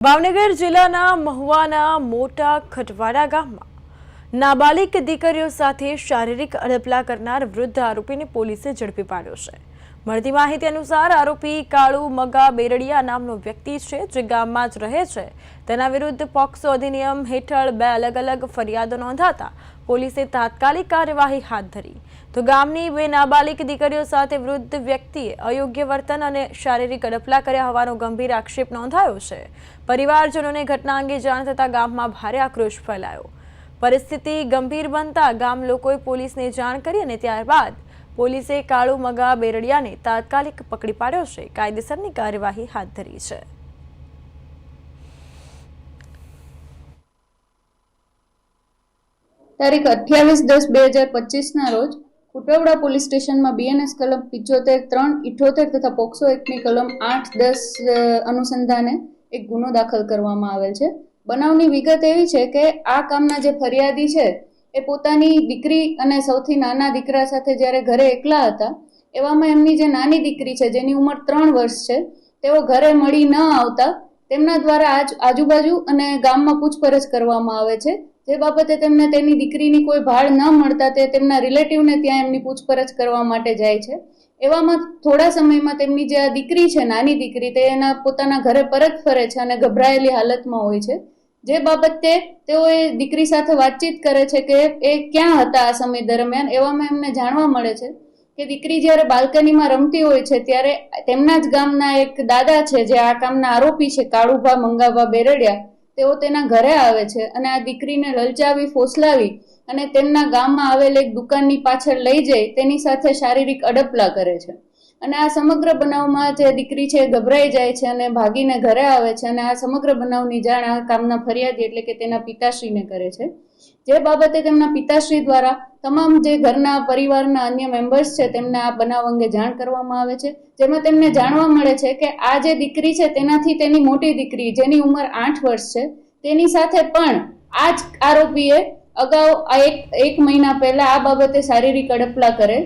ભાવનગર જિલ્લાના મહુવાના મોટા ખટવાડા ગામમાં નાબાલિગ દીકરીઓ સાથે શારીરિક અડપલા કરનાર વૃદ્ધ આરોપીને પોલીસે ઝડપી પાડ્યો છે। મળતી માહિતી અનુસાર આરોપી કાળુ મગા બેરડિયા નામનો વ્યક્તિ છે, જે ગામમાં જ રહે છે। તેના વિરુદ્ધ પોક્સો અધિનિયમ હેઠળ 2 અલગ અલગ ફરિયાદો નોંધાતા પોલીસે તાત્કાલિક કાર્યવાહી હાથ ધરી। તો ગામની 2 નાબાલિગ દીકરીઓ સાથે વૃદ્ધ વ્યક્તિએ અયોગ્ય વર્તન અને શારીરિક અડપલા કર્યા હોવાનો ગંભીર આક્ષેપ નોંધાયો છે। પરિવારજનોને ઘટના અંગે જાણ થતાં ગામમાં ભારે આક્રોશ ફેલાયો। પરિસ્થિતિ ગંભીર બનતા ગામ લોકોએ પોલીસને જાણ કરી અને ત્યારબાદ પોલીસે કાળુ મગા બેરડિયાને તાત્કાલિક પકડી પાડ્યો છે। કાયદેસરની કાર્યવાહી હાથ ધરી છે। તારીખ 28/10/2025 ના રોજ કુટવડા પોલીસ સ્ટેશનમાં બીએનએસ કલમ 75(3)78 તથા પોક્સો એક્ટની કલમ 8(10) અનુસંધાને એક ગુનો દાખલ કરવામાં આવેલ છે। બનાવની વિગત એવી છે કે આ કામના જે ફરિયાદી છે એ પોતાની દીકરી અને સૌથી નાના દીકરા સાથે જ્યારે ઘરે એકલા હતા, એવામાં એમની જે નાની દીકરી છે જેની ઉંમર 3 વર્ષ છે, તેઓ ઘરે મળી ન આવતા તેમના દ્વારા આજુબાજુ અને ગામમાં પૂછપરછ કરવામાં આવે છે। જે બાબતે તેમને તેની દીકરીની કોઈ ભાળ ન મળતા તે તેમના રિલેટિવને ત્યાં એમની પૂછપરછ કરવા માટે જાય છે। એવામાં થોડા સમયમાં તેમની જે આ દીકરી છે, નાની દીકરી, તે એના પોતાના ઘરે પરત ફરે છે અને ગભરાયેલી હાલતમાં હોય છે। જે બાબતે તેઓ એ દીકરી સાથે વાતચીત કરે છે કે એ ક્યાં હતા આ સમય દરમિયાન। એવામાં એમને જાણવા મળે છે કે દીકરી જ્યારે બાલ્કનીમાં રમતી હોય છે ત્યારે તેમના જ ગામના એક દાદા છે, જે આ કામના આરોપી છે, કાળુભા મંગાભા બેરડિયા, તેઓ તેના ઘરે આવે છે અને આ દીકરીને લલચાવી, ફોસલાવી અને તેમના ગામમાં આવેલ એક દુકાનની પાછળ લઈ જઈ તેની સાથે શારીરિક અડપલા કરે છે। અને આ સમગ્ર બનાવમાં જે દીકરી છે એ ગભરાઈ જાય છે અને ભાગીને ઘરે આવે છે અને આ સમગ્ર બનાવની જાણ આ કામના ફરિયાદી એટલે કે તેના પિતાશ્રીને કરે છે। જે બાબતે તેમના પિતાશ્રી દ્વારા તમામ જે ઘરના પરિવારના અન્ય મેમ્બર્સ છે તેમને આ બનાવ અંગે જાણ કરવામાં આવે છે, જેમાં તેમને જાણવા મળે છે કે આ જે દીકરી છે તેનાથી તેની મોટી દીકરી, જેની ઉંમર 8 વર્ષ છે, તેની સાથે પણ આ જ આરોપીએ અગાઉ એક મહિના પહેલા આ બાબતે શારીરિક અડપલા કરેલ